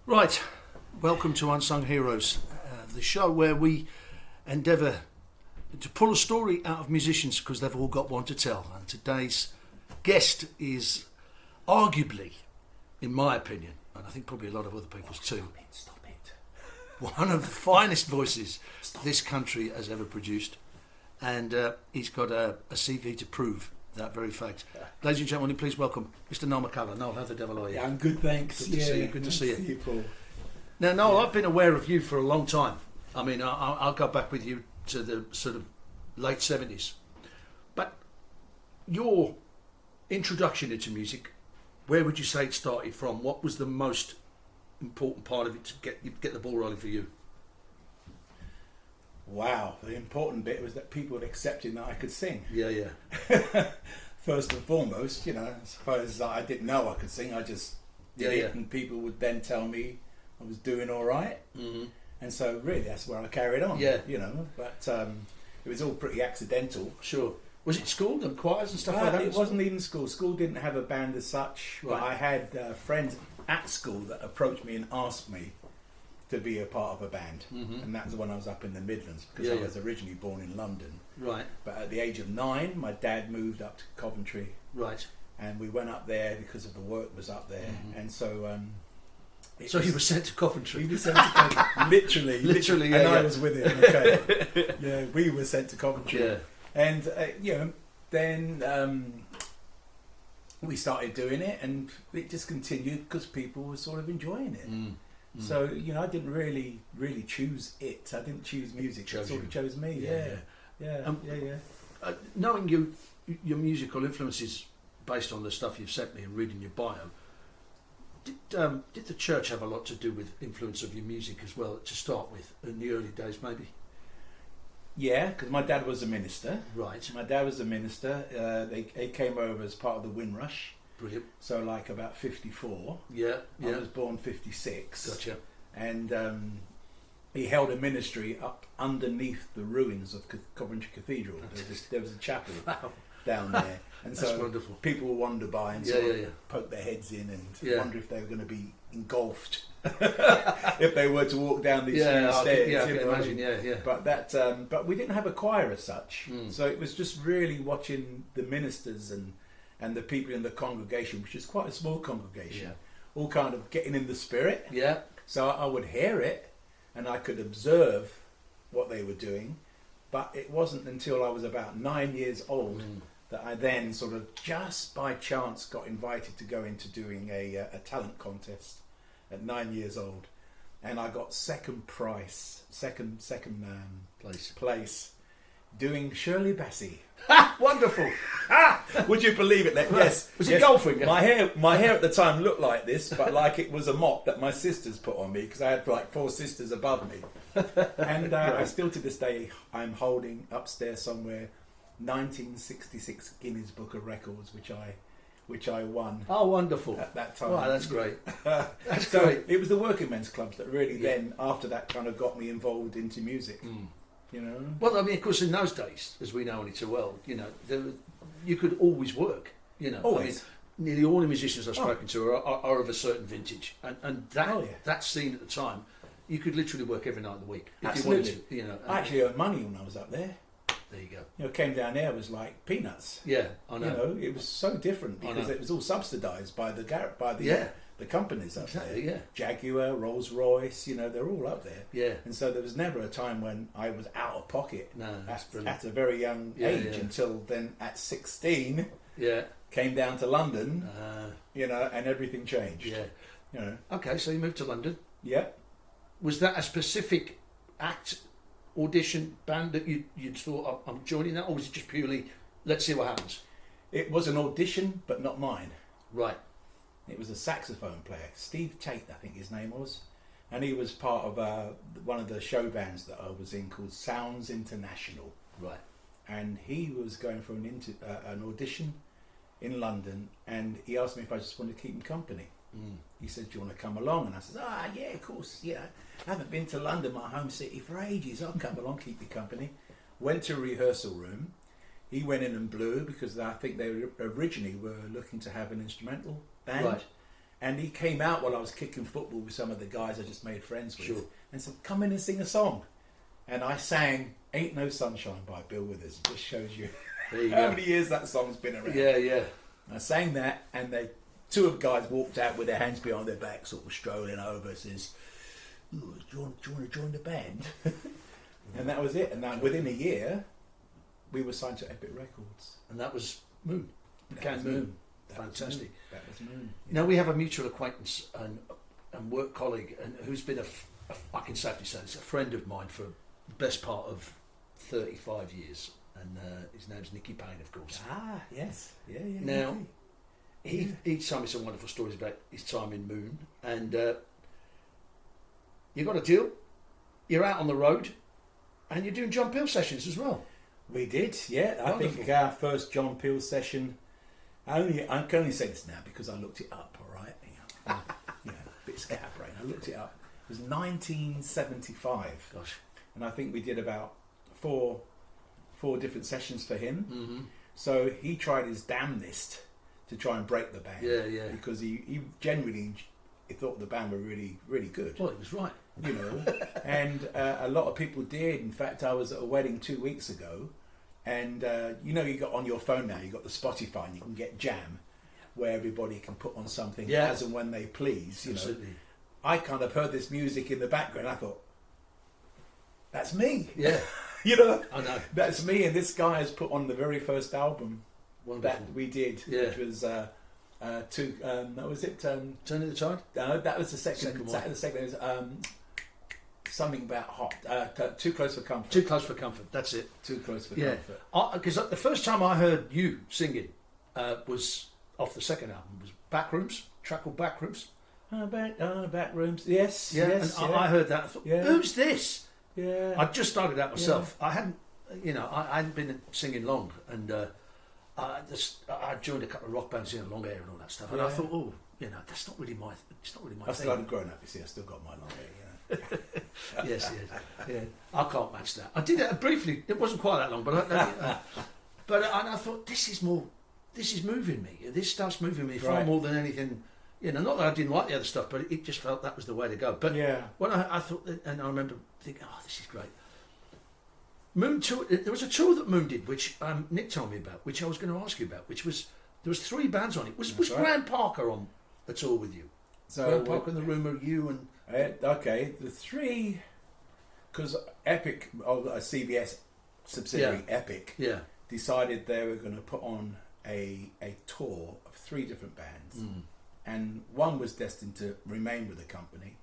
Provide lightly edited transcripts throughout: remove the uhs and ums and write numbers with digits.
Right, welcome to Unsung Heroes, the show where we endeavour to pull a story out of musicians because they've all got one to tell. And today's guest is arguably, in my opinion, and I think probably a lot of other people's too, Stop it. one of the finest voices this country has ever produced. And he's got a CV to prove that very fact. Ladies and gentlemen, please welcome Mr. Noel McCALLA. Noel, how the devil are you? Yeah, I'm good, thanks. Good to see you. Good to see you. Paul. Now, Noel, I've been aware of you for a long time. I mean, I'll go back with you to the sort of late 70s. But your introduction into music, where would you say it started from? What was the most important part of it to get the ball rolling for you? Wow, the important bit was that people had accepted that I could sing. Yeah. First and foremost, I suppose I didn't know I could sing. I just did it, and people would then tell me I was doing all right. Mm-hmm. And so really that's where I carried on. Yeah. But it was all pretty accidental. Sure. Was it school and choirs and stuff like that? It wasn't even school. School didn't have a band as such. Right. But I had friends at school that approached me and asked me to be a part of a band. Mm-hmm. And that's when I was up in the Midlands, because I was originally born in London. Right. But at the age of 9, my dad moved up to Coventry. Right. And we went up there because of the work was up there. Mm-hmm. And so... he was sent to Coventry. He was sent to Coventry. Literally, and I was with him. Okay. Yeah, we were sent to Coventry. Yeah. And, then we started doing it, and it just continued because people were sort of enjoying it. Mm. Mm. So, I didn't really choose it. I didn't choose music. It sort of chose me. Yeah. Knowing your musical influences based on the stuff you've sent me and reading your bio, did the church have a lot to do with influence of your music as well, to start with, in the early days maybe? Yeah, because my dad was a minister. Right. My dad was a minister. They came over as part of the Windrush. Brilliant. So like about 54. Yeah. I was born 56. Gotcha. And he held a ministry up underneath the ruins of Coventry Cathedral. There was a chapel down there. And That's so wonderful. People would wander by and poke their heads in and wonder if they were going to be engulfed if they were to walk down these stairs. I can imagine. Yeah. But we didn't have a choir as such. So it was just really watching the ministers and the people in the congregation, which is quite a small congregation, all kind of getting in the spirit. Yeah. So I would hear it and I could observe what they were doing, but it wasn't until I was about 9 years old that I then sort of just by chance got invited to go into doing a talent contest at 9 years old, and I got second place doing Shirley Bassey. Wonderful. Would you believe it? Yes. Was it golfing? My hair at the time looked like this, but like it was a mop that my sisters put on me, because I had like 4 sisters above me. And I still to this day, I'm holding upstairs somewhere 1966 Guinness Book of Records, which I won. Oh, wonderful. At that time. Wow, that's great. That's so great. It was the working men's clubs that really then, after that, kind of got me involved into music. Well, I mean, of course, in those days, as we know only too well, you could always work. Always. I mean, nearly all the musicians I've spoken to are of a certain vintage, and that scene at the time, you could literally work every night of the week if Absolutely. you wanted to. I actually earned money when I was up there. There you go. Came down there was like peanuts. Yeah, I know. It was so different because it was all subsidised by the companies up there. Yeah. Jaguar, Rolls Royce, they're all up there. Yeah. And so there was never a time when I was out of pocket. No, that's brilliant. At a very young age until then at 16. Yeah. Came down to London. And everything changed. Yeah. Okay, so you moved to London. Yeah. Was that a specific audition band that you thought, I'm joining that, or was it just purely let's see what happens? It was an audition, but not mine. Right. It was a saxophone player, Steve Tate, I think his name was, and he was part of one of the show bands that I was in called Sounds International. Right. And he was going for an audition in London, and he asked me if I just wanted to keep him company. He said, do you want to come along? And I said, yeah, of course. I haven't been to London, my home city, for ages. I'll come along, keep you company. Went to a rehearsal room. He went in and blew, because I think they originally were looking to have an instrumental band. Right. And he came out while I was kicking football with some of the guys I just made friends with, Sure. and said, "Come in and sing a song." And I sang "Ain't No Sunshine" by Bill Withers. It just shows you how many years that song's been around. Yeah, yeah. I sang that, and two of the guys walked out with their hands behind their back, sort of strolling over, says, "Ooh, do you want to join the band?" And that was it. And then within a year, we were signed to Epic Records. And that was Moon. That was Moon. Fantastic. That was Moon. Now we have a mutual acquaintance and work colleague, and who's been I can safely say it's a friend of mine for the best part of 35 years, and his name's Nicky Payne, of course. Ah, yes, yeah. Now he told me some wonderful stories about his time in Moon, and you got a deal. You're out on the road, and you're doing John Peel sessions as well. We did, yeah. I think our first John Peel session. I can only say this now because I looked it up. All right, a bit scatterbrained. I looked it up. It was 1975. Gosh, and I think we did about four different sessions for him. Mm-hmm. So he tried his damnedest to try and break the band. Yeah. Because he genuinely thought the band were really, really good. Well, he was right. You know, and a lot of people did. In fact, I was at a wedding 2 weeks ago. And you got on your phone now, you got the Spotify, and you can get Jam, where everybody can put on something as and when they please. You Absolutely. know, I kind of heard this music in the background. I thought, that's me. Yeah, you know, I know. That's me. And this guy has put on the very first album Wonderful. that we did, which was what was it? Turning the Tide. No, that was the second. Second The second was something about hot. Too Close for Comfort. Too Close for Comfort. That's it. Too Close for Comfort. Because the first time I heard you singing was off the second album. Was Backrooms, track called Backrooms. Backrooms. Yes. Yeah. Yes. And I heard that. I thought, who's this? Yeah. I just started out myself. I hadn't, I hadn't been singing long, and I joined a couple of rock bands in Long Hair and all that stuff. And I thought, that's not really my. It's not really my thing. I still haven't grown up. You see, I still got my long hair. Yes. I can't match that. I did it briefly. It wasn't quite that long, but I thought this is moving me. This stuff's moving me far more than anything. Not that I didn't like the other stuff, but it just felt that was the way to go. But when I thought, and I remember thinking, this is great. Moon tour. There was a tour that Moon did, which Nick told me about, which I was going to ask you about. Which was there was 3 bands on it. Was Graham Parker on the tour with you? So Graham Parker and the Rumour, you and. Okay, the 3, because Epic, a CBS subsidiary, Epic, decided they were going to put on a tour of 3 different bands, and one was destined to remain with the company.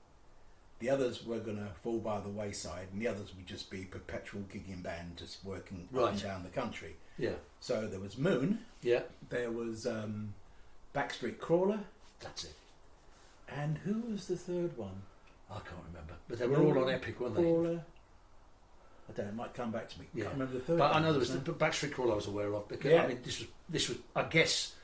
The others were going to fall by the wayside, and the others would just be perpetual gigging band, just working up and down the country. Yeah. So there was Moon. Yeah. There was Backstreet Crawler. That's it. And who was the third one? I can't remember, but they were all on Epic, weren't they? Crawler. I don't know. It might come back to me. Yeah. Can't remember the third. But one, I know there was the Backstreet Crawler I was aware of because I mean this was I guess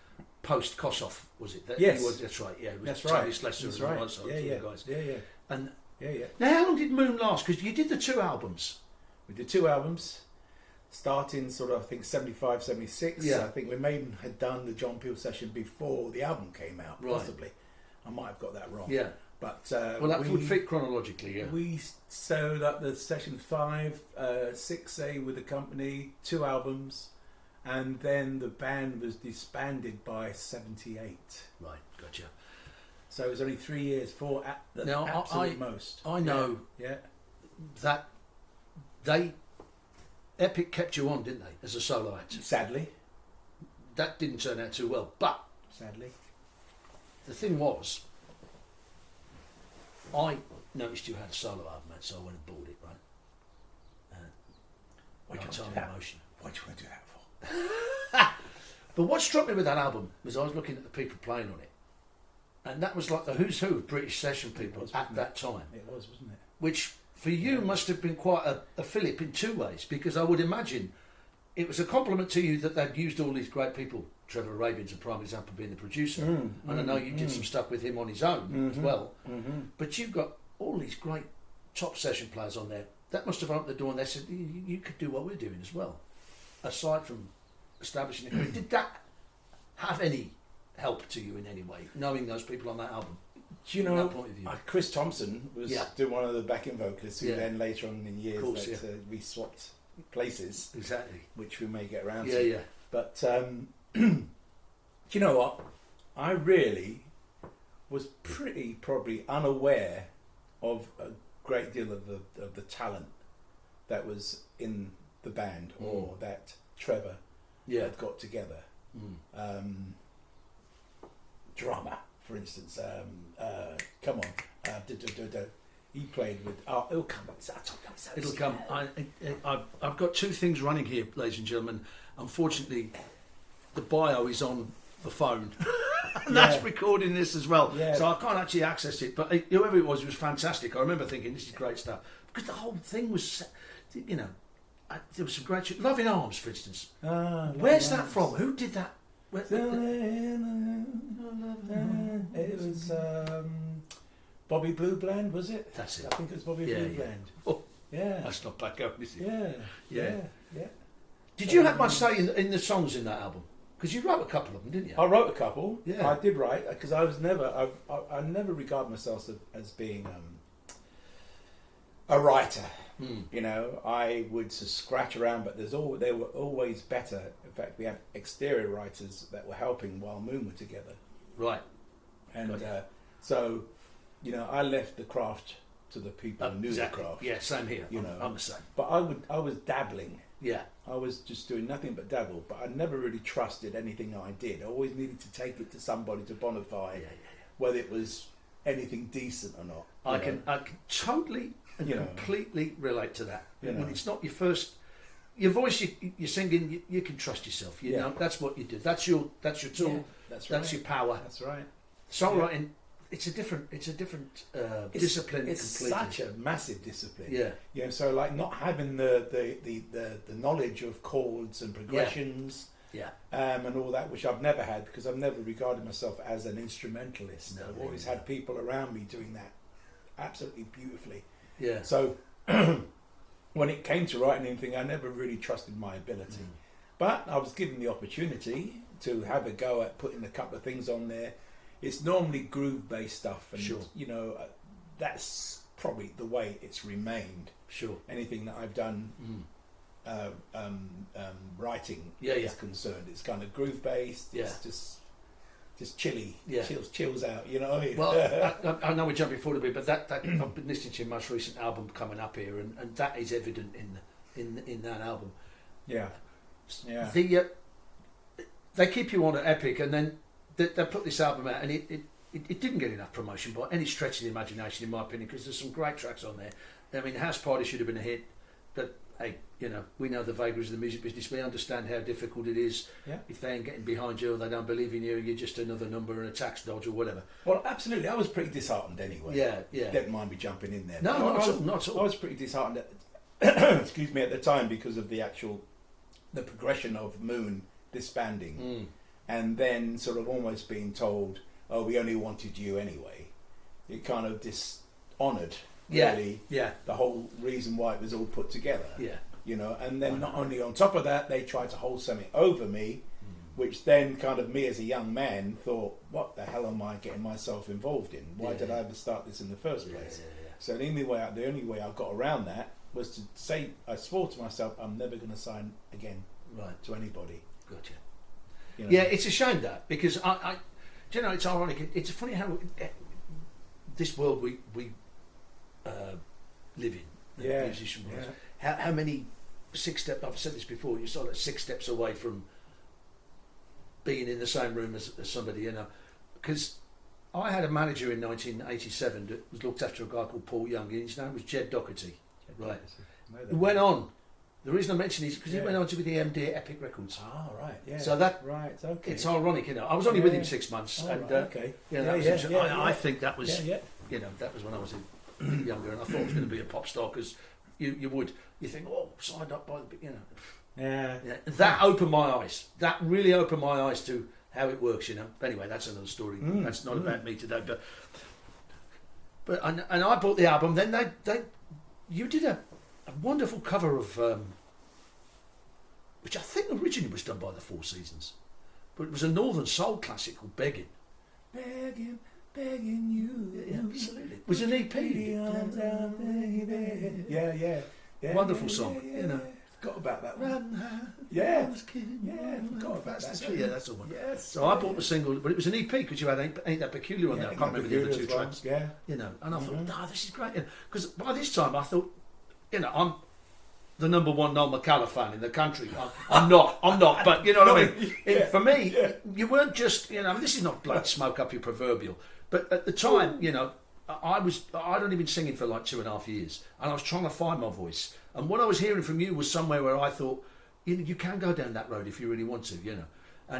post Kossoff, was it? Yes, that's right. Yeah, it was that's right. Slessor That's and right. all that sort of guys. Yeah. And yeah. Now, how long did Moon last? Because you did the 2 albums. We did 2 albums, starting sort of I think 75, 76. Yeah. I think we had done the John Peel session before the album came out. Possibly, I might have got that wrong. Yeah. But that would fit chronologically, yeah. We sewed up the session 5, 6A with the company, 2 albums, and then the band was disbanded by 78. Right, gotcha. So it was only 3 years, 4 at the absolute most. I know that Epic kept you on, didn't they, as a solo act? Sadly. That didn't turn out too well, but... Sadly. The thing was... I noticed you had a solo album, mate, so I went and bought it, right? Why do you want to do that? Emotion. What do you want to do that for? But what struck me with that album was I was looking at the people playing on it, and that was like the who's who of British session people at that time. It was, wasn't it? Which for you must have been quite a fillip in 2 ways, because I would imagine it was a compliment to you that they'd used all these great people. Trevor Arabian's a prime example, being the producer, and I know you did some stuff with him on his own as well. But you've got all these great top session players on there. That must have opened the door, and they said you could do what we're doing as well, aside from establishing a career. Did that have any help to you in any way, knowing those people on that album? Do you know, Chris Thompson was doing one of the backing vocalists, who then later on in years we swapped places. Exactly. Which we may get around to. Yeah. But do you know what? I really was probably unaware of a great deal of the talent that was in the band, or that Trevor had got together. Drama, for instance. Come on, he played with. Oh, it'll come. It'll come. I've got two things running here, ladies and gentlemen. Unfortunately, the bio is on the phone. And that's recording this as well. Yeah. So I can't actually access it. But whoever it was fantastic. I remember thinking, this is great stuff. Because the whole thing was, you know, there was some great shit. Love in Arms, for instance. Where's that from? Who did that? It was Bobby Blue Bland, was it? That's it. I think it was Bobby Blue Bland. Oh, yeah. That's not back up, is it? Yeah. Did you have much say in the songs in that album? Because you wrote a couple of them, didn't you? I wrote a couple. Yeah. I did write, because I was never, I never regard myself as being a writer. You know, I would just scratch around, but they were always better. In fact, we had exterior writers that were helping while Moon were together. Right. And so, you know, I left the craft to the people who knew the craft. Yeah, same here. You know, I'm the same. But I was dabbling. Yeah. I was just doing nothing but dabble, but I never really trusted anything I did. I always needed to take it to somebody to bonify whether it was anything decent or not. I can totally and completely relate to that. When it's not your first, your voice, you're singing, you can trust yourself. You know, that's what you do. That's your tool. Yeah, that's your power. That's right. Songwriting, it's a different discipline. It's completely. such a massive discipline. Yeah. You know, so like not having the knowledge of chords and progressions. Yeah. And all that, which I've never had, because I've never regarded myself as an instrumentalist. No, I've always had people around me doing that absolutely beautifully. Yeah. So when it came to writing anything, I never really trusted my ability. But I was given the opportunity to have a go at putting a couple of things on there. It's normally groove-based stuff, and you know, that's probably the way it's remained. Sure. Anything that I've done writing is concerned, it's kind of groove-based. Yeah. It's just chilly. Yeah. Chills out. You know what I mean? Well, I know we're jumping forward a bit, but that I've been listening to your most recent album coming up here, and that is evident in that album. Yeah. Yeah. They keep you on at Epic, and then they put this album out, and it didn't get enough promotion by any stretch of the imagination, in my opinion, because there's some great tracks on there. I mean, House Party should have been a hit, but hey, you know, we know the vagaries of the music business. We understand how difficult it is. Yeah. If they ain't getting behind you or they don't believe in you, you're just another number and a tax dodge or whatever. Well, absolutely. I was pretty disheartened anyway. Yeah. Don't mind me jumping in there. No, not at all. I was pretty disheartened excuse me, at the time, because of the progression of Moon disbanding, and then sort of almost being told, "Oh, we only wanted you anyway." It kind of dishonoured. Really, the whole reason why it was all put together. Yeah. You know, and then not only on top of that, they tried to hold something over me, which then kind of me as a young man thought, what the hell am I getting myself involved in? Why did I ever start this in the first place? So the only way I got around that was to say, I swore to myself, I'm never going to sign again to anybody. Gotcha. You know? Yeah, it's a shame that, because I you know, it's ironic. It's funny how this world we live in, the musician world. How many 6 steps? I've said this before. You're sort of 6 steps away from being in the same room as somebody, you know. Because I had a manager in 1987 that was looked after a guy called Paul Young. His name was Jed Doherty. Right. Who went on. The reason I mention is because he went on to be the MD at Epic Records. Oh, right. Yeah. So that okay. It's ironic, you know. I was only with him 6 months, and okay. I think that was you know, that was when I was younger, and I thought I was going to be a pop star, because you think, oh, signed up by the, you know. Yeah. That opened my eyes. That really opened my eyes to how it works, you know. Anyway, that's another story. That's not about me today, but and I bought the album. Then you did a wonderful cover of which I think originally was done by the Four Seasons. but it was a northern soul classic called Begging. Begging you. Yeah, absolutely. It was an EP. Yeah. Wonderful song, you know. Forgot about that one. Yeah, Forgot about that. Yeah, that's the one. Yes. So I bought the single, but it was an EP because you had Ain't That Peculiar on there. I can't remember the other two tracks. Yeah. You know, and I thought, this is great. Because by this time I thought, you know, I'm the number one Noel McCALLA fan in the country. I'm not, but you know what I mean? For me, you weren't just, you know, this is not blood smoke up your proverbial, but at the time, you know, I'd only been singing for like 2.5 years, and I was trying to find my voice. And what I was hearing from you was somewhere where I thought, you know, you can go down that road if you really want to, you know.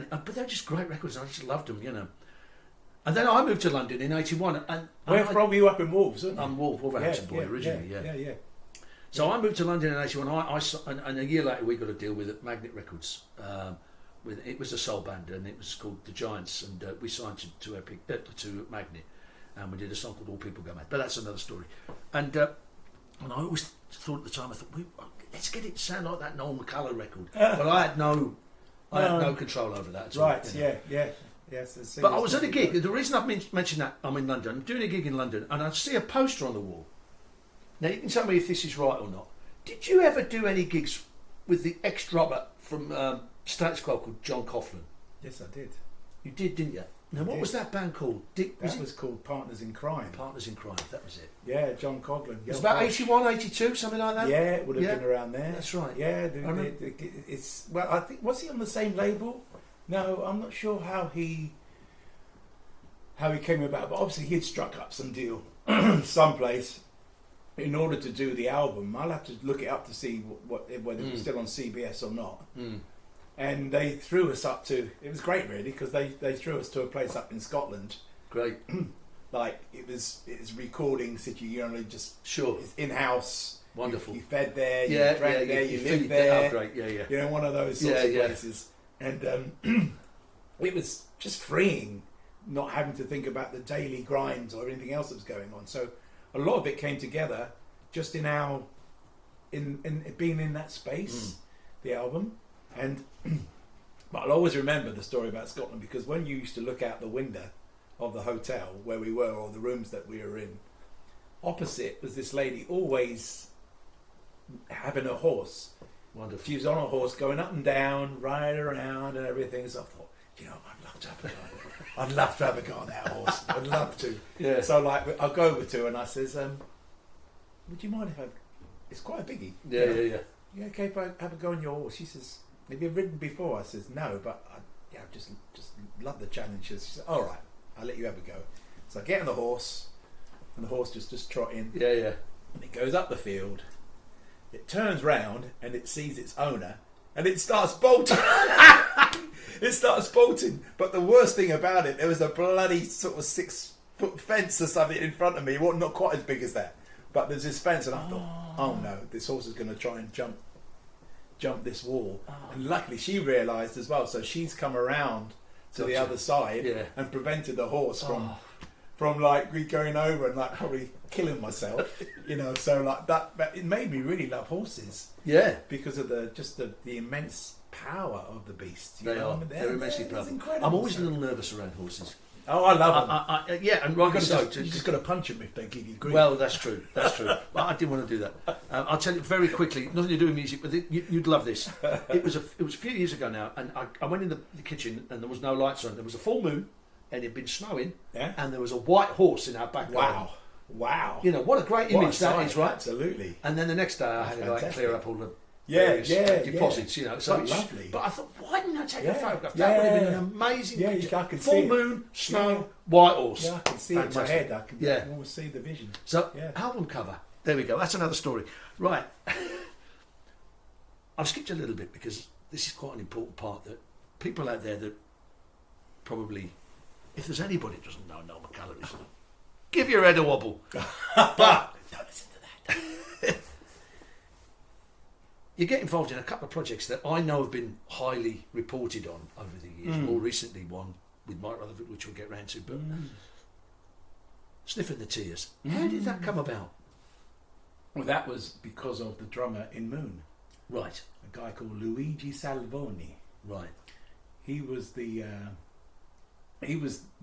But they're just great records. I just loved them, you know. And then I moved to London in '81. And where from were you up in Wolves? I'm Wolverhampton boy originally. Yeah. So I moved to London in '81. And a year later we got a deal with Magnet Records. It was a soul band, and it was called The Giants, and we signed to Magnet, and we did a song called All People Go Mad. But that's another story. And I always thought at the time, I thought, let's get it to sound like that Noel McCALLA record. But I had no control over that at all. Right, you know. Yeah. Yes, but I was at a gig. The reason I've mentioned that, I'm in London. I'm doing a gig in London, and I see a poster on the wall. Now, you can tell me if this is right or not. Did you ever do any gigs with the ex-drummer from Status Quo called John Coughlin? Yes, I did. You did, didn't you? Now, what was that band called? That was called Partners in Crime. Partners in Crime, that was it. Yeah, John Coughlin. It was about 81, 82, something like that? Yeah, it would have been around there. That's right. Yeah, it's... Well, I think... Was he on the same label? No, I'm not sure how he came about, but obviously he'd struck up some deal someplace in order to do the album. I'll have to look it up to see whether it was still on CBS or not. And they threw us up to... It was great, really, because they threw us to a place up in Scotland. Great. Like, it's recording city, you know, just... Sure. It's in-house. Wonderful. You fed there, you drank there, you lived there. Oh, great, yeah. You know, one of those sorts of places. And it was just freeing, not having to think about the daily grinds or anything else that was going on. So a lot of it came together just in being in that space, the album. And but I'll always remember the story about Scotland, because when you used to look out the window of the hotel where we were, or the rooms that we were in, opposite was this lady always having a horse. Wonderful. She was on a horse going up and down, riding around and everything. So I thought, you know, I'd love to have a go. I'd love to have a go on that horse. I'd love to. Yeah. So like, I'll go over to her and I says, would you mind if it's quite a biggie. Yeah. You okay if I have a go on your horse? She says, have you ridden before? I says, no, but I just love the challenge. She says, all right, I'll let you have a go. So I get on the horse, and the horse just trotting. Yeah. And it goes up the field. It turns round and it sees its owner, and it starts bolting. But the worst thing about it, there was a bloody sort of 6-foot fence or something in front of me. Well, not quite as big as that, but there's this fence, and I thought, oh no, this horse is going to try and jump this wall. And luckily she realised as well, so she's come around to the other side and prevented the horse from like me going over and like probably killing myself, you know. So like that, but it made me really love horses. Yeah, because of the immense power of the beast. They are. They're immensely powerful. I'm always a little nervous around horses. Oh, I love them. Yeah, and rightly so. You just got to punch them if they give you grief. Well, that's true. Well, I didn't want to do that. I'll tell you very quickly. Nothing to do with music, but you'd love this. It was a few years ago now, and I went in the kitchen and there was no lights on. There was a full moon, and it'd been snowing, and there was a white horse in our back garden. Wow! You know what a great image that is, right? Absolutely. And then the next day I had to like clear up all the deposits, you know. So lovely. But I thought, why didn't I take a photograph? That would have been an amazing picture. I can see full moon, snow, white horse. Yeah, I can see it in my head. I can almost see the vision. So, album cover. There we go. That's another story. Right. I've skipped a little bit because this is quite an important part that people out there that probably, if there's anybody that doesn't know Noel McCALLA is, give your head a wobble. But don't listen to that. You get involved in a couple of projects that I know have been highly reported on over the years. More recently, one with Mike Rutherford, which we'll get round to. But Sniff and the Tears. How did that come about? Well, that was because of the drummer in Moon. Right. A guy called Luigi Salvoni. Right. he was the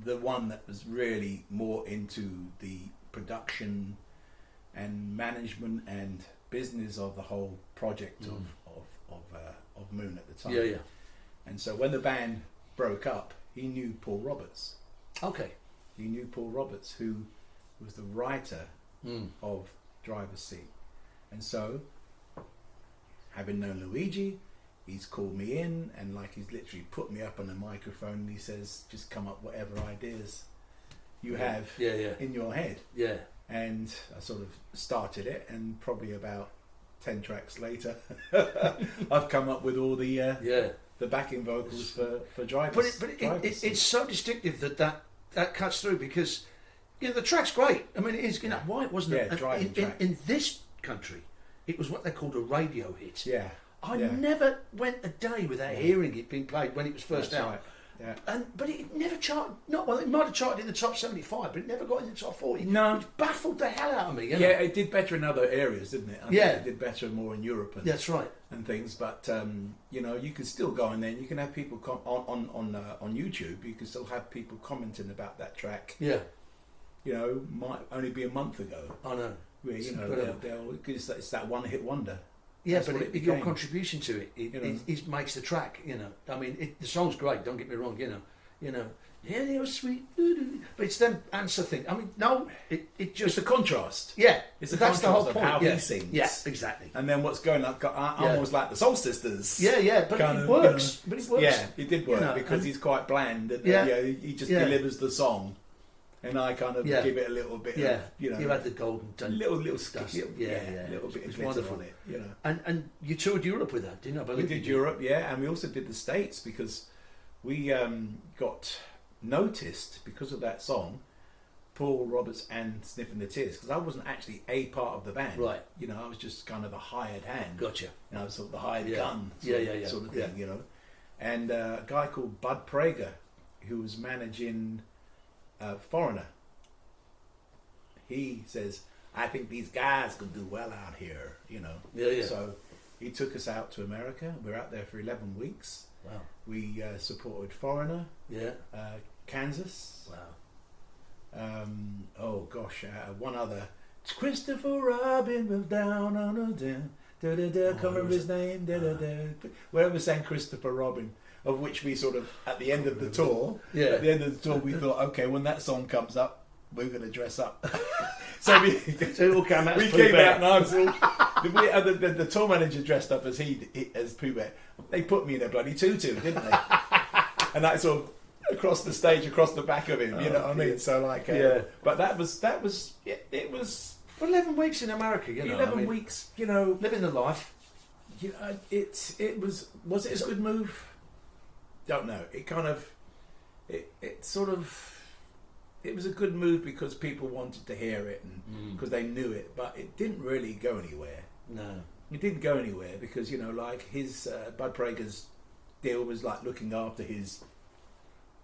one that was really more into the production and management and business of the whole project of Moon at the time. Yeah, yeah. And so when the band broke up, he knew Paul Roberts. Okay. He knew Paul Roberts, who was the writer of Driver's Seat. And so, having known Luigi, he's called me in and like he's literally put me up on the microphone and he says, just come up whatever ideas you have in your head. Yeah. And I sort of started it, and probably about 10 tracks later, I've come up with all the backing vocals for Driver's. But it's so distinctive that cuts through, because the track's great. I mean, it is. Why wasn't it? Driving track. In this country, it was what they called a radio hit. Yeah. I never went a day without hearing it being played when it was first out. Right. Yeah. But it never charted. It might have charted in the top 75, but it never got in the top 40. No, it baffled the hell out of me. Yeah, it did better in other areas, didn't it? I think it did better more in Europe. That's right. And things, but you can still go in there. And you can have people on YouTube. You can still have people commenting about that track. Yeah. Might only be a month ago. I know. Where it's that one-hit wonder. Yeah, but your contribution to it makes the track. I mean, the song's great. Don't get me wrong. Yeah, they were sweet, but it's them answer thing. I mean, no, it just it's a contrast. Yeah, it's that's the whole point. How he sings. Yeah, exactly. And then what's going on? Almost like the Soul Sisters. Yeah, but it works. But it works. Yeah, it did work because he's quite bland. And, he just delivers the song. And I kind of give it a little bit of, you had the golden tone. Little stuff. Little bit of glitter on it, And you toured Europe with that, didn't you? We did Europe, and we also did the States, because we got noticed because of that song, Paul Roberts and Sniff and the Tears, because I wasn't actually a part of the band. Right. I was just kind of a hired hand. Gotcha. I was sort of the hired gun sort of thing, And a guy called Bud Prager, who was managing Foreigner, he says, I think these guys could do well out here, So he took us out to America. We were out there for 11 weeks. Wow. We supported Foreigner. Yeah. Kansas. Wow. One other. It's Christopher Robin was down on a down. Can't remember his name. Where we sang Christopher Robin, of which we sort of, at the end of the tour, we thought, okay, when that song comes up, we're going to dress up. So it all came out. We came out, and I was all, the tour manager dressed up as as Pooh Bear. They put me in a bloody tutu, didn't they? And that sort of across the stage, across the back of him. You know what I mean? So but that was it was. For 11 weeks in America, 11 weeks, living the life. It was it a good move? Don't know. It kind of, it was a good move because people wanted to hear it and because they knew it, but it didn't really go anywhere. No, it didn't go anywhere because like his Bud Prager's deal was like looking after his.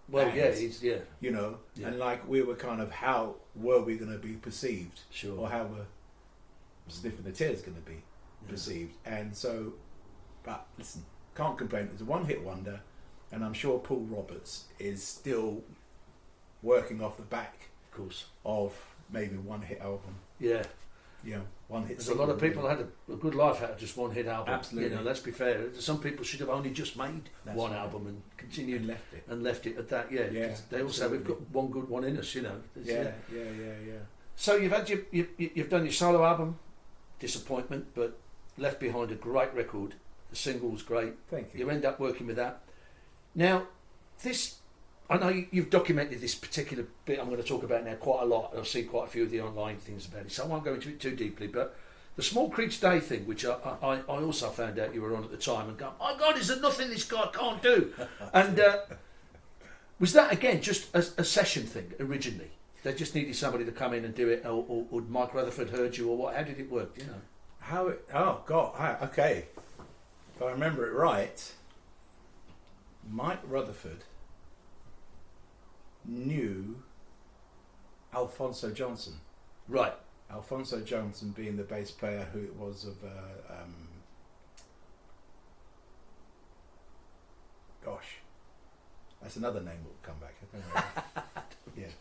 Well, bands, and like we were kind of, how were we going to be perceived? Sure. Or how were Sniff and the Tears going to be perceived? And so, but listen, can't complain. It's a one-hit wonder, and I'm sure Paul Roberts is still working off the back, of course, of maybe one-hit album. Yeah. One-hit. There's a lot of people that had a good life out of just one-hit album. Absolutely. Let's be fair. Some people should have only just made one album and continued and left it at that. Yeah. They all say we've got one good one in us. Yeah. So you've had you've done your solo album, Disappointment, but left behind a great record. The single's great. Thank you. You end up working with that. Now, I know you've documented this particular bit I'm going to talk about now quite a lot. I've seen quite a few of the online things about it, so I won't go into it too deeply. But the Small Creeks Day thing, which I also found out you were on at the time, and go, oh my God, is there nothing this guy can't do? And was that again just a session thing originally? They just needed somebody to come in and do it, or Mike Rutherford heard you, or what? How did it work? Okay. If I remember it right, Mike Rutherford knew Alfonso Johnson. Right. Alfonso Johnson being the bass player who it was of That's another name that will come back. I don't know. Yeah.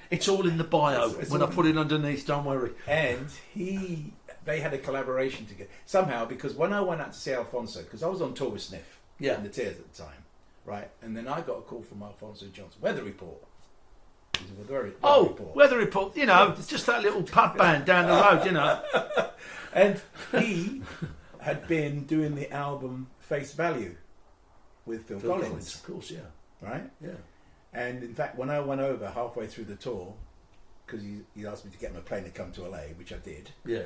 It's all in the bio It's when I put it underneath. Don't worry. And they had a collaboration together somehow, because when I went out to see Alfonso, because I was on tour with Sniff and the Tears at the time, right? And then I got a call from Alfonso Johnson, Weather Report. Weather Report, you know, just that little pub band down the road, you know. And he had been doing the album Face Value with Phil Collins. Of course, yeah. Right? Yeah. And in fact, when I went over halfway through the tour, because he asked me to get him a plane to come to LA, which I did. Yeah.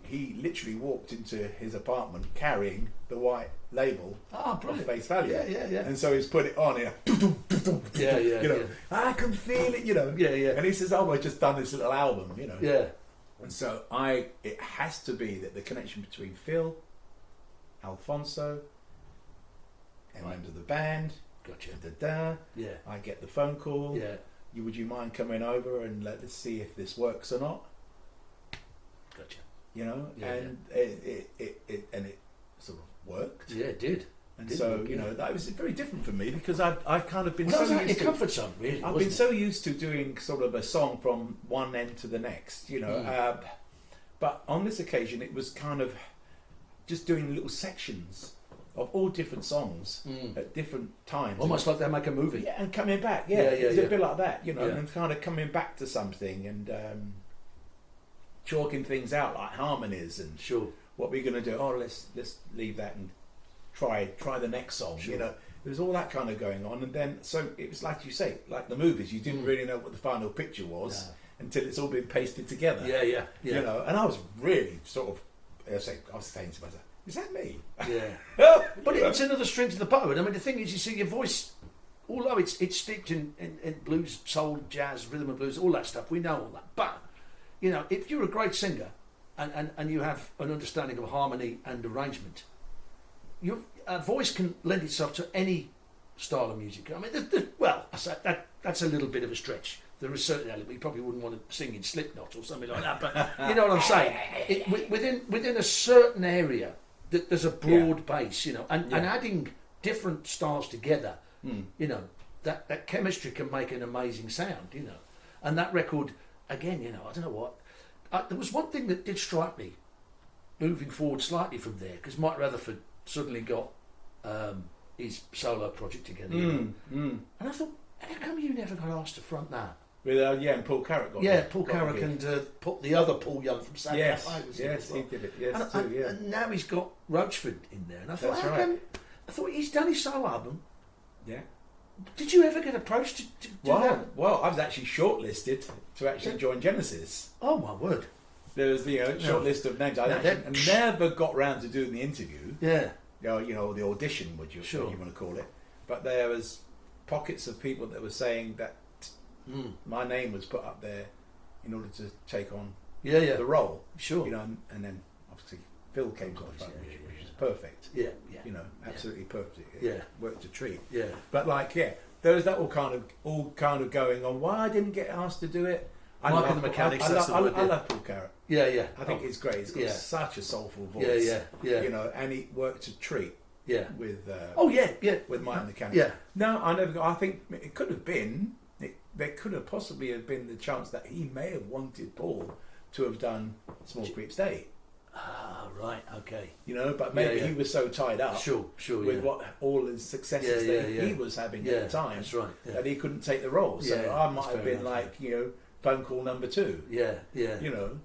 He literally walked into his apartment carrying the white label of Face Value. Yeah. And so he's put it on here. You know, I can feel it, you know. Yeah. And he says, I've just done this little album, you know. Yeah. And so it has to be that the connection between Phil, Alfonso, and members of the band. Gotcha. Yeah. I get the phone call. Yeah. Would you mind coming over and let's see if this works or not? Gotcha. You know, it sort of worked. Yeah, it did. And so, you know, that was very different for me, because I've kind of been so used your to comfort zone, really. I've been so used to doing sort of a song from one end to the next, you know. But on this occasion, it was kind of just doing little sections of all different songs at different times. Almost like they make a movie. Yeah, and coming back. It's a bit like that, you know, and kind of coming back to something and chalking things out like harmonies and what we're going to do. Oh, let's leave that and try the next song. You know, there was all that kind of going on, and then so it was like you say, like the movies. You didn't really know what the final picture was until it's all been pasted together. Yeah. You know, and I was really sort of, I was saying to myself, is that me? Yeah. But it's another string to the bow. And I mean, the thing is, you see, your voice, although it's steeped in blues, soul, jazz, rhythm and blues, all that stuff, we know all that. But, you know, if you're a great singer and you have an understanding of harmony and arrangement, your voice can lend itself to any style of music. I mean, I say that's a little bit of a stretch. There is certain element you probably wouldn't want to sing in Slipknot or something like that, but you know what I'm saying. Within a certain area, there's a broad base, you know, and adding different styles together, you know, that chemistry can make an amazing sound, you know. And that record, again, you know, I don't know what. There was one thing that did strike me, moving forward slightly from there, because Mike Rutherford suddenly got his solo project together, you know? And I thought, how come you never got asked to front that? With and Paul Carrack got Paul Carrack and the other Paul Young from Sam Cafe was he did it. Yes, and now he's got Roachford in there, and I thought, I thought he's done his solo album. Yeah. Did you ever get approached to do that? Well, I was actually shortlisted to actually join Genesis. Oh my word! There was the short list of names. I never got round to doing the interview. Yeah. You know, the audition, what you want to call it. But there was pockets of people that were saying that my name was put up there in order to take on the role. Sure. You know, and then obviously Phil came to the front, which was perfect. Yeah. You know, absolutely perfect. Yeah. Worked a treat. Yeah. But there was that all kind of going on. Why I didn't get asked to do it? I love Paul Carrack. Yeah. I think he's great. He's got such a soulful voice. Yeah. You know, and he worked a treat. Yeah. With with Mike and the Mechanic. Yeah. No, I never got. I think it could have been. There could have possibly have been the chance that he may have wanted Paul to have done Small Creeps Day. Ah, right, okay. You know, but maybe he was so tied up with what all his successes that he was having at the time, that's right, that he couldn't take the role. So I might have been like, you know, phone call number 2. Yeah. You know,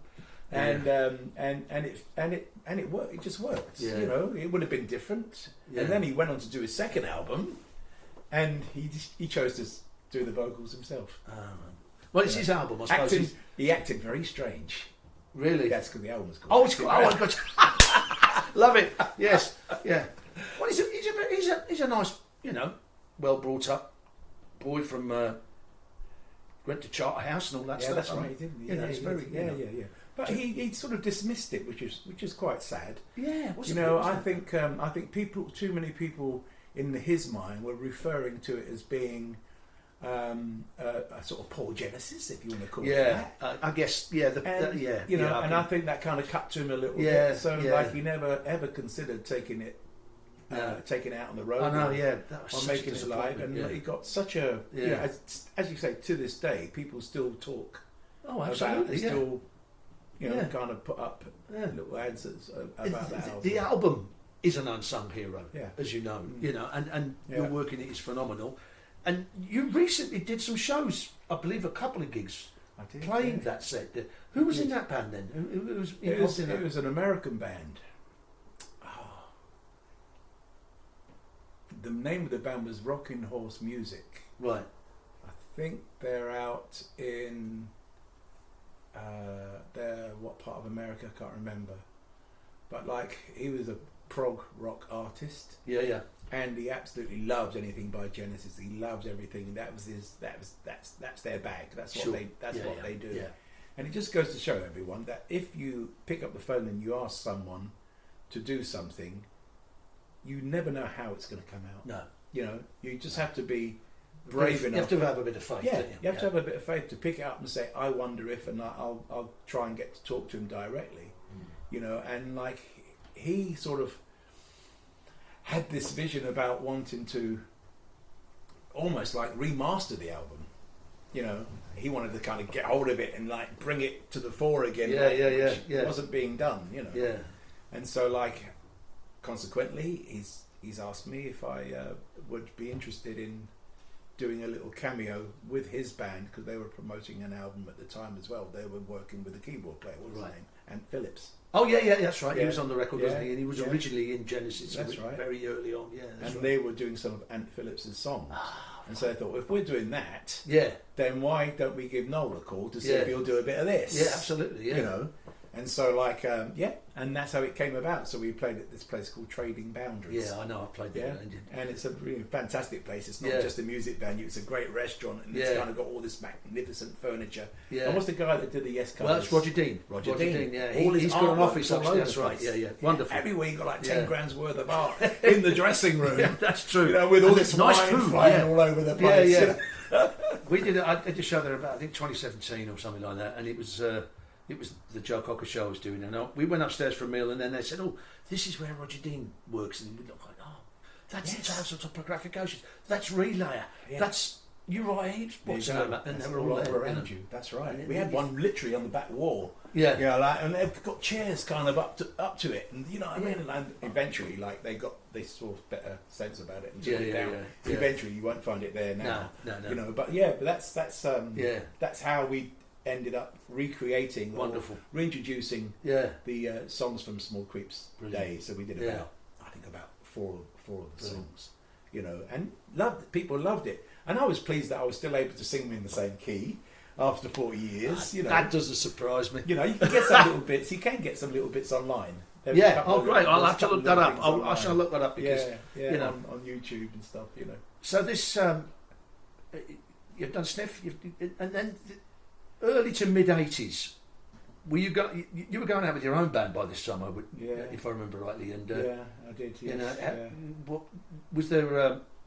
and it worked. It just worked. Yeah. You know, it would have been different. Yeah. And then he went on to do his second album, and he chose to do the vocals himself. Well, it's his album, I suppose. He acted very strange. Really? That's because the album's called. Oh, it's called. Oh, my God. Love it. Yes. Yeah. Well, he's a nice, you know, well brought up boy from went to Charterhouse and all that stuff. That's right. He did. You know, it's very. Yeah. But he sort of dismissed it, which is quite sad. Yeah. You know, I think too many people in his mind were referring to it as being a sort of Paul Genesis, if you want to call it that. I guess. You know, I think that kind of cut to him a little bit. So like he never ever considered taking it taking it out on the road. I know, yeah. That was on such Making It Live, and it got such a as you say, to this day, people still talk. Oh, absolutely, still, kind of put up little ads about that album. The album is an unsung hero, as you know, and your work in it is phenomenal. And you recently did some shows, I believe, a couple of gigs. I did, playing that set. Who was in that band then? Who was involved in that? It was an American band. Oh. The name of the band was Rockin' Horse Music. Right. I think they're out in what part of America, I can't remember. But like, he was a prog rock artist. Yeah, yeah. And he absolutely loves anything by Genesis. He loves everything. That's their bag. That's what they do. Yeah. And it just goes to show everyone that if you pick up the phone and you ask someone to do something, you never know how it's going to come out. No. You just have to be brave enough. You have to have a bit of faith. Yeah, you have to have a bit of faith to pick it up and say, I wonder if, and I'll try and get to talk to him directly. And like, he sort of had this vision about wanting to almost like remaster the album. He wanted to kind of get hold of it and like bring it to the fore again. Which wasn't being done. Yeah. And so like, consequently, he's asked me if I would be interested in doing a little cameo with his band, because they were promoting an album at the time as well. They were working with a keyboard player, what was his name? And Phillips. Oh yeah, that's right. He was on the record, wasn't he? And he was originally in Genesis. That's right. Very early on. Yeah, that's and they were doing some of Ant Phillips' songs. And so I thought, if we're doing that, then why don't we give Noel a call to see if he'll do a bit of this? Yeah, absolutely. Yeah. And so like, and that's how it came about. So we played at this place called Trading Boundaries. Yeah, I know. I played there. And it's a really fantastic place. It's not just a music venue. It's a great restaurant, and it's kind of got all this magnificent furniture. Yeah. And what's the guy that did the Yes covers? Well, that's Roger Dean. Roger Dean. Yeah, he's got an office upstairs. That's right. Yeah. Wonderful. Everywhere you got like 10 grand's worth of art in the dressing room. Yeah, that's true. With all this nice food flying all over the place. Yeah. I did a show there about, I think, 2017 or something like that, and it was the Joe Cocker show I was doing, and we went upstairs for a meal, and then they said, "Oh, this is where Roger Dean works," and we looked like, "Oh, that's the House of Topographic Oceans. That's Relayer. That's Uriah Heep's." And they were all there around you. That's right. We had one literally on the back wall. Yeah. And they've got chairs kind of up to it, and what I mean. And eventually, like they saw better sense about it and took it down. Yeah. Eventually, you won't find it there now. No. But that's how we ended up recreating, wonderful, reintroducing the songs from Small Creeps Day. So we did about four of the songs, and people loved it, and I was pleased that I was still able to sing them in the same key after 40 years. That doesn't surprise me. You can get some little bits. You can get some little bits online. Great! I'll have to look that up. I shall look that up because on YouTube and stuff. So this you've done Sniff, and then. Early to mid 80s, you were going out with your own band by this time, if I remember rightly. And I did. Yes, what was there?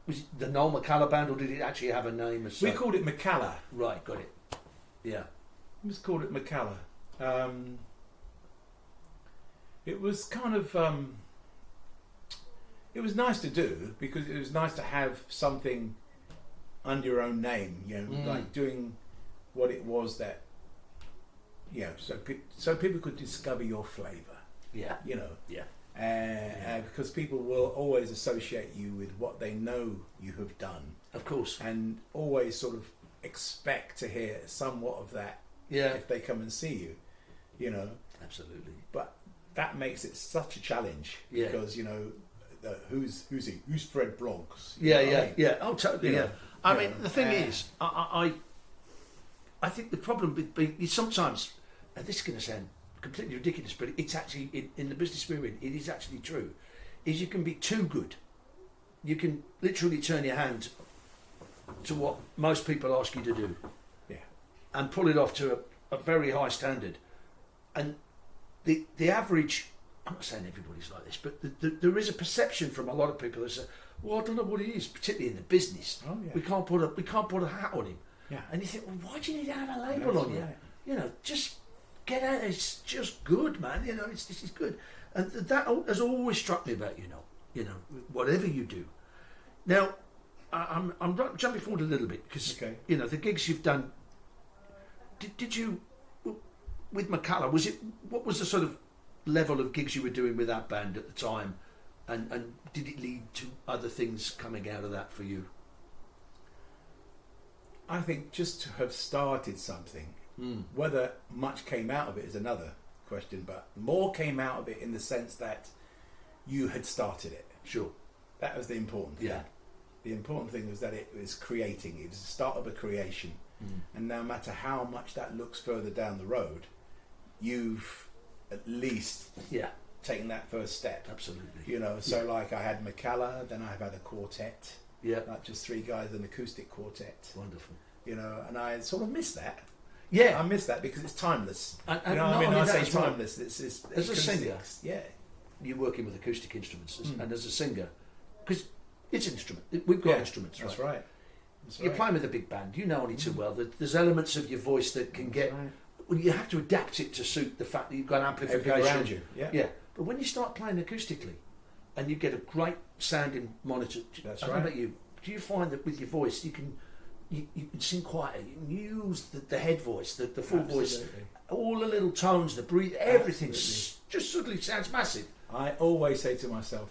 Was it the Noel McCALLA band, or did it actually have a name? We called it McCALLA. Right, got it. Yeah, we just called it McCALLA. It was kind of it was nice to do, because it was nice to have something under your own name. Like doing what it was that, so people could discover your flavour. Yeah. Because people will always associate you with what they know you have done. Of course. And always sort of expect to hear somewhat of that if they come and see you, Absolutely. But that makes it such a challenge, because, who's he? Who's Fred Bronx? Yeah. Oh, totally, I mean, the thing is, I think the problem is sometimes, and this is going to sound completely ridiculous, but it's actually, in the business we're in, it is actually true, is you can be too good. You can literally turn your hand to what most people ask you to do. Yeah. And pull it off to a very high standard. And the average, I'm not saying everybody's like this, but there is a perception from a lot of people that say, well, I don't know what he is, particularly in the business. Oh, yeah. We can't put a hat on him. Yeah. And you think, well, why do you need to have a label on you? Just get out. It's just good, man. This is good. And that has always struck me about you know, whatever you do. Now, I'm jumping forward a little bit because you know the gigs you've done. Did you, with McCALLA, what was the sort of level of gigs you were doing with that band at the time, and did it lead to other things coming out of that for you? I think just to have started something, whether much came out of it is another question, but more came out of it in the sense that you had started it. Sure. That was the important thing. Yeah. The important thing was that it was creating. It was the start of a creation. And no matter how much that looks further down the road, you've at least taken that first step. Absolutely. You know, so like I had McCALLA, then I've had a quartet. Yeah. Not just three guys, an acoustic quartet. Wonderful. You know, and I sort of miss that. Yeah. I miss that because it's timeless. And you know, I mean, I say timeless. It's as a singer, you're working with acoustic instruments, and as a singer, because it's an instrument. We've got instruments, right? That's right. You're playing with a big band. You know only too well that there's elements of your voice that can get. Well, you have to adapt it to suit the fact that you've got amplification around you. Yeah. But when you start playing acoustically, and you get a great sounding monitor, that's I don't know about you. Do you find that with your voice you can sing quieter? You can use the head voice, the full voice, all the little tones, the breathe, everything just suddenly sounds massive. I always say to myself,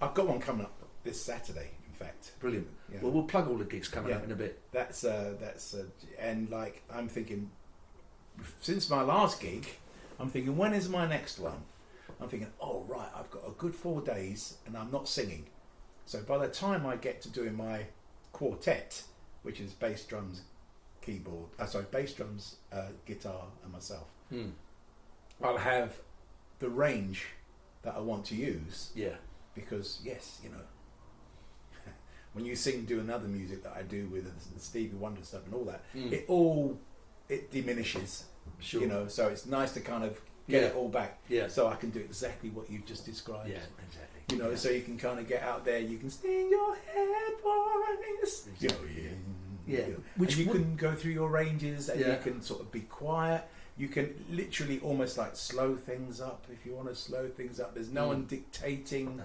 I've got one coming up this Saturday. In fact, brilliant. Yeah. Well, we'll plug all the gigs coming up in a bit. That's and like I'm thinking, since my last gig, I'm thinking, when is my next one? I'm thinking, oh right, I've got a good 4 days and I'm not singing. So by the time I get to doing my quartet, which is bass, drums, keyboard, bass, drums, guitar and myself, I'll have the range that I want to use. Yeah. Because yes, you know, when you do another music that I do with the Stevie Wonder stuff and all that, it diminishes. Sure. You know, so it's nice to kind of get it all back. Yeah. So I can do exactly what you've just described. Yeah, exactly. You know, so you can kind of get out there. You can sing your head voice. Exactly. Yeah. You know, which you can go through your ranges, and you can sort of be quiet. You can literally almost like slow things up if you want to slow things up. There's no one dictating,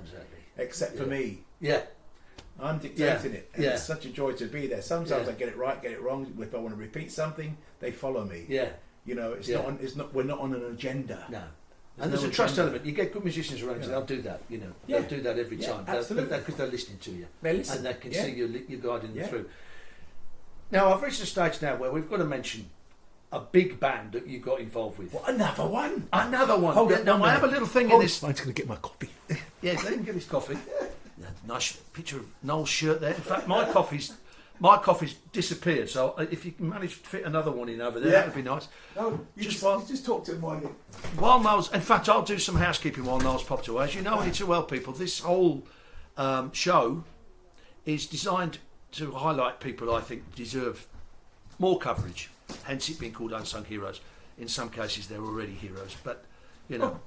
except for me. Yeah. I'm dictating it, and it's such a joy to be there. Sometimes I get it right, get it wrong. If I want to repeat something, they follow me. Yeah, you know, we're not on an agenda. No, and there's a trust element. You get good musicians around you; they'll do that. You know, they'll do that every time. Absolutely, because they're listening to you. They listen, and they can see you're guiding them through. Now, I've reached a stage now where we've got to mention a big band that you got involved with. Well, another one. Hold on, now I have a little thing in this. I'm just going to get my coffee. Let him get his coffee. Nice picture of Noel's shirt there. In fact, my coffee's disappeared. So if you can manage to fit another one in over there, that would be nice. No, you just talk to him while Noel's. In fact, I'll do some housekeeping while Noel's popped away. As you know, only too well, people. This whole show is designed to highlight people I think deserve more coverage. Hence, it being called Unsung Heroes. In some cases, they're already heroes, but you know.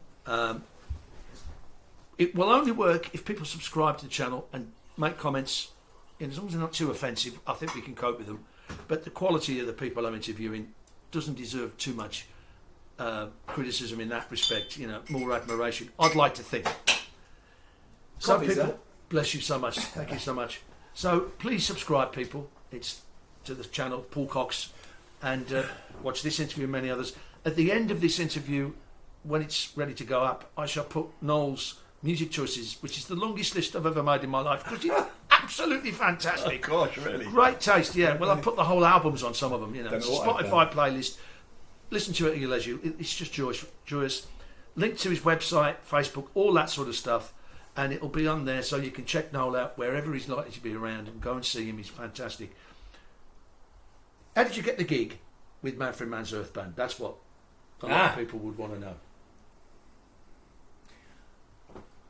It will only work if people subscribe to the channel and make comments. And as long as they're not too offensive, I think we can cope with them. But the quality of the people I'm interviewing doesn't deserve too much criticism in that respect. You know, more admiration. I'd like to think. Some people, bless you so much. Thank you so much. So please subscribe, people. It's to the channel, Paul Cox, and watch this interview and many others. At the end of this interview, when it's ready to go up, I shall put Noel's music choices, which is the longest list I've ever made in my life, because it's absolutely fantastic. Oh gosh, really? Great taste, yeah. Well, I've put the whole albums on some of them, you know. It's a Spotify playlist. Listen to it at your leisure. It's just joyous. Link to his website, Facebook, all that sort of stuff, and it'll be on there so you can check Noel out wherever he's likely to be around and go and see him. He's fantastic. How did you get the gig with Manfred Mann's Earth Band? That's what a lot of people would want to know.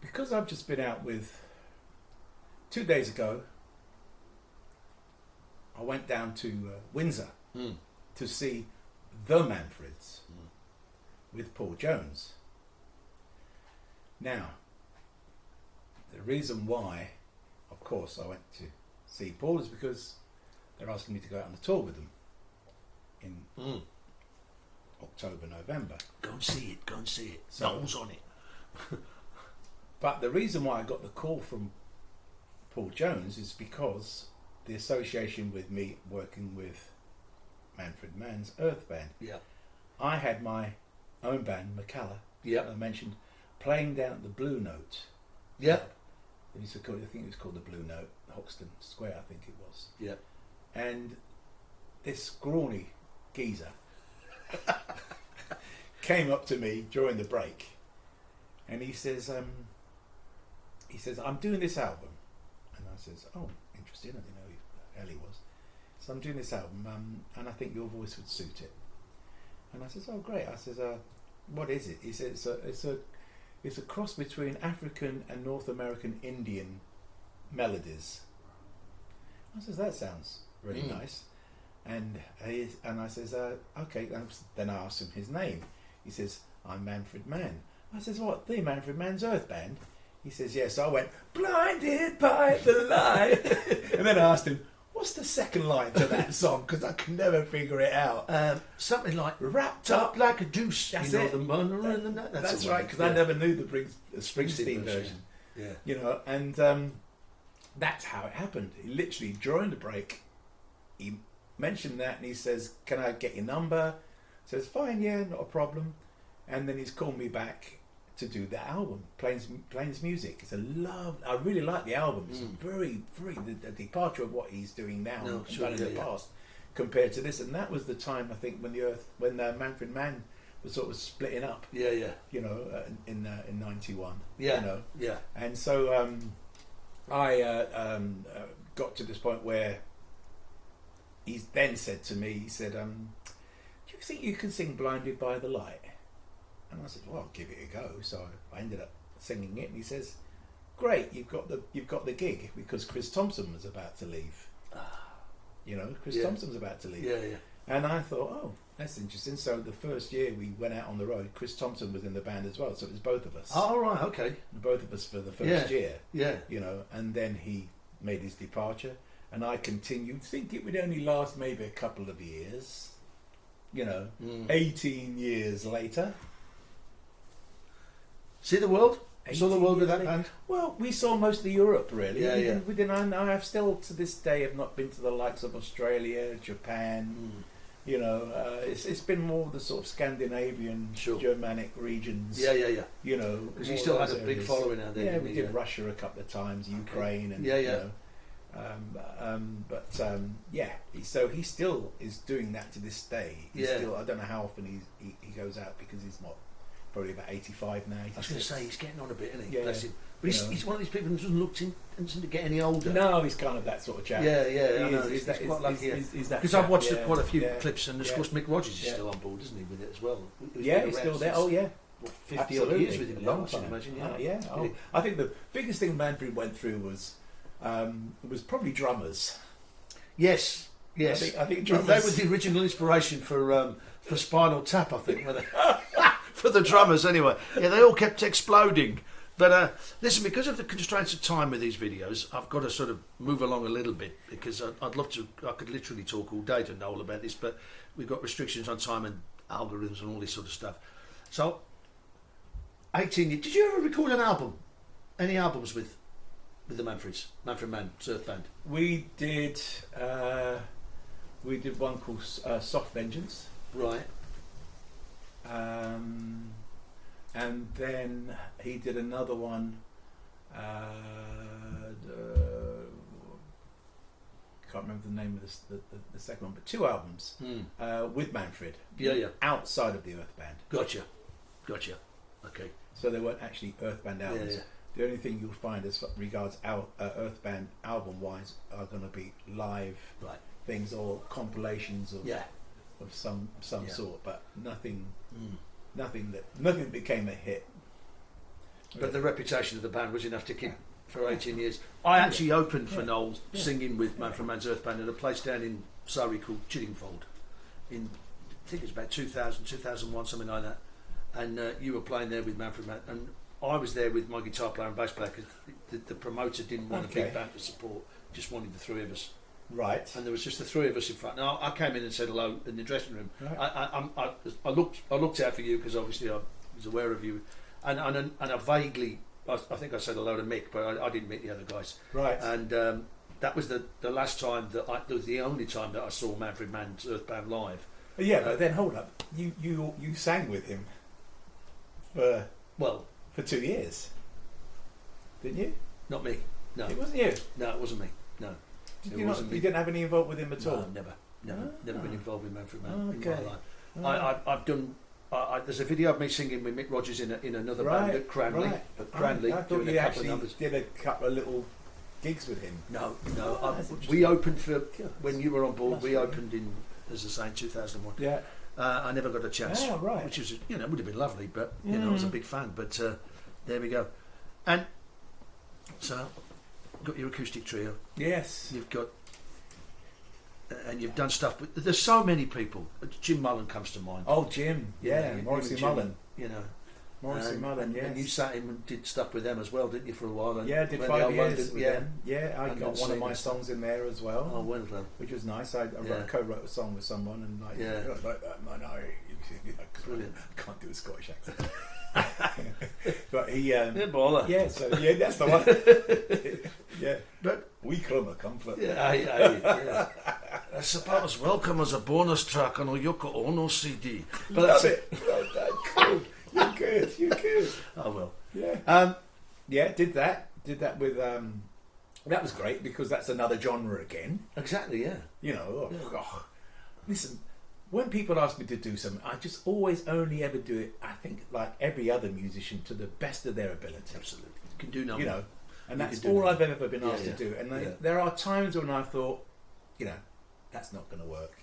Because I've just been out with 2 days ago, I went down to Windsor to see the Manfreds with Paul Jones. Now, the reason why, of course, I went to see Paul is because they're asking me to go out on a tour with them in October, November. Go and see it. So, Noel's on it. But the reason why I got the call from Paul Jones is because the association with me working with Manfred Mann's Earth Band. Yeah. I had my own band, McCALLA, Yeah. I mentioned, playing down at the Blue Note. Yeah. I think it was called the Blue Note, Hoxton Square, I think it was. Yeah. And this scrawny geezer came up to me during the break, and he says, I'm doing this album. And I says, oh, interesting, I didn't know who the hell he was. So I'm doing this album, and I think your voice would suit it. And I says, oh, great. I says, what is it? He says, it's a cross between African and North American Indian melodies. I says, that sounds really nice. And I says, okay. Then I asked him his name. He says, I'm Manfred Mann. I says, what, the Manfred Mann's Earth Band? He says, yes. So I went, blinded by the light. And then I asked him, what's the second line to that song? Because I can never figure it out. Something like wrapped up like a deuce. That's you know, it. the Mann and that's right, because I never knew the Springsteen version. Yeah. You know, and that's how it happened. He literally, during the break, he mentioned that, and he says, can I get your number? I says, fine, yeah, not a problem. And then he's called me back to do the album, playing his music. It's I really like the album. It's very, very the departure of what he's doing now and done in the past compared to this. And that was the time, I think, when Manfred Mann was sort of splitting up. Yeah, yeah. You know, in '91. Yeah, you know. Yeah. And so I got to this point where he then said to me, he said, "Do you think you can sing 'Blinded by the Light'?" And I said, well, I'll give it a go. So I ended up singing it, and he says, great, you've got the gig, because Chris Thompson was about to leave. You know, Chris Thompson was about to leave. Yeah, yeah. And I thought, oh, that's interesting. So the first year we went out on the road, Chris Thompson was in the band as well, so it was both of us. Oh, right, okay. Both of us for the first year. Yeah. You know, and then he made his departure, and I continued. Think it would only last maybe a couple of years. You know, 18 years later. See the world? Saw the world with that band? Well, we saw mostly Europe, really. Yeah, I have still, to this day, have not been to the likes of Australia, Japan. You know, it's been more the sort of Scandinavian, Germanic regions. Yeah, yeah, yeah. You know, because you still had a big following out there. Yeah, we did Russia a couple of times, Ukraine, and You know, so he still is doing that to this day. Still, I don't know how often he goes out, because he's not. Probably about 85 now. 86. I was going to say, he's getting on a bit, isn't he? Yeah, bless him. But he's one of these people who doesn't look to get any older. No, he's kind of that sort of chap. Yeah, I know. He's quite lucky. Because I've watched quite a few clips, and of course Mick Rogers is still on board, isn't he, with it as well? He's still there. Oh, yeah. 50 odd years with him, long time, I imagine. I think the biggest thing Manfred went through was probably drummers. Yes. I think drummers. They were the original inspiration for Spinal Tap, I think. For the drummers, anyway. Yeah, they all kept exploding. But listen, because of the constraints of time with these videos, I've got to sort of move along a little bit, because I'd love to. I could literally talk all day to Noel about this, but we've got restrictions on time and algorithms and all this sort of stuff. So, 18 years. Did you ever record an album? Any albums with the Manfred Mann Surf Band? We did one called Soft Vengeance. Right. And then he did another one. Can't remember the name of the second one, but 2 albums with Manfred. Yeah. Outside of the Earth Band. Gotcha. Okay. So they weren't actually Earth Band albums. Yeah. The only thing you'll find as regards our Earth Band album wise are going to be live things or compilations of some sort, but nothing that became a hit. But the reputation of the band was enough to keep for 18 years. I actually opened for Noel singing with Manfred Mann's Earth Band at a place down in Surrey called Chiddingfold in, I think it was about 2000, 2001, something like that. And you were playing there with Manfred Mann, and I was there with my guitar player and bass player, because the promoter didn't want a big band to support, just wanted the 3 of us. Right. And there was just the 3 of us in front. Now I came in and said hello in the dressing room. Right. I looked out for you, because obviously I was aware of you, and I vaguely I think I said hello to Mick, but I didn't meet the other guys. Right. And that was the last time that was the only time that I saw Manfred Mann's Earthbound live. Yeah, but then hold up. You sang with him for 2 years, didn't you? Not me. No, it wasn't you. No, it wasn't me. No, you didn't have any involvement with him at all. No, never been involved with Manfred Mann in my life. I've done. There's a video of me singing with Mick Rogers in another band at Cranley. Right. At Cranley, I thought doing you a couple of actually numbers. did a couple of little gigs with him. No. We opened for when you were on board. We opened in, as I say, in 2001. Yeah. I never got a chance. Oh, right. Which was, would have been lovely, but I was a big fan. But there we go. And so, got your acoustic trio. Yes. You've got. And you've done stuff, but there's so many people. Jim Mullen comes to mind. Oh, Jim, Morrissey Mullen. Morrissey Mullen, yes. And you sat in and did stuff with them as well, didn't you, for a while? And I did 5 years with them. Yeah, I and got one of my songs in there as well. Oh, well done. Which was nice. I co-wrote a song with someone, and like that, man. Brilliant. I can't do a Scottish accent. But he bother. That's the one. Yeah, but we come a comfort. I suppose as welcome as a bonus track on a Yoko Ono CD. But that's it. Well done. Cool. You're good. Oh well. Yeah. Did that with that was great because that's another genre again. Exactly. Yeah. Listen. When people ask me to do something, I just always only ever do it, I think, like every other musician, to the best of their ability. Absolutely. You can do nothing. And that's all I've ever been asked to do. And there are times when I thought, that's not going to work.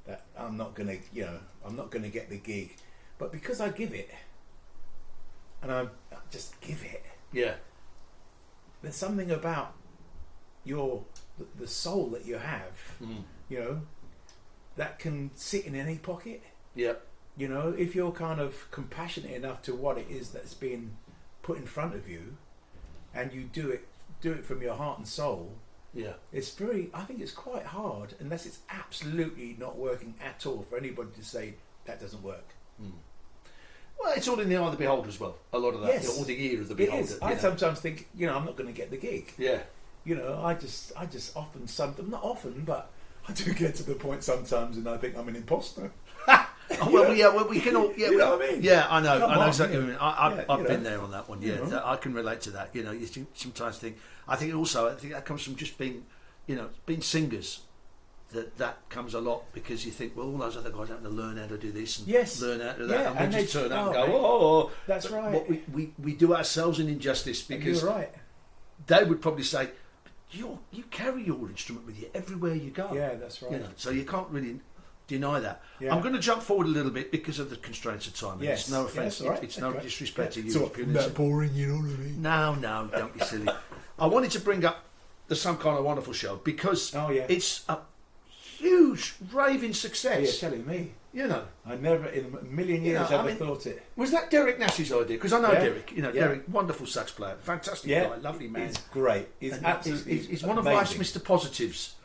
That I'm not going to get the gig. But because I give it, and I just give it. Yeah. There's something about the soul that you have, that can sit in any pocket. Yeah. If you're kind of compassionate enough to what it is that's being put in front of you, and you do it from your heart and soul. Yeah. I think it's quite hard, unless it's absolutely not working at all, for anybody to say that doesn't work. Well, it's all in the eye of the beholder as well. A lot of that, yes. Or the ear of the beholder. It is. I sometimes think, I'm not going to get the gig. Yeah. I just often, not often, but I do get to the point sometimes, and I think I'm an imposter. We can all. Yeah, you know what I mean? Yeah, I know. Come I know on, exactly what you mean. I've been there on that one. Yeah, You know. I can relate to that. You sometimes think. I think that comes from just being, being singers. That comes a lot because you think, well, all those other guys having to learn how to do this and learn how to do that, and we just turn up and go, oh, that's but right. We do ourselves an injustice because you're right. They would probably say, you carry your instrument with you everywhere you go. Yeah, that's right. So you can't really deny that. Yeah. I'm going to jump forward a little bit because of the constraints of time. Yes. It's no offence. Right. It's no disrespect to you. So that boring, you know what I mean? No, don't be silly. I wanted to bring up the Some Kind of Wonderful show because it's a huge raving success. You're telling me. I never in a million years ever thought it. Was that Derek Nash's idea? Because I know Derek. Derek, wonderful sax player, fantastic guy, lovely man. He's great. He's absolutely. He's one of life's Mr. Positives.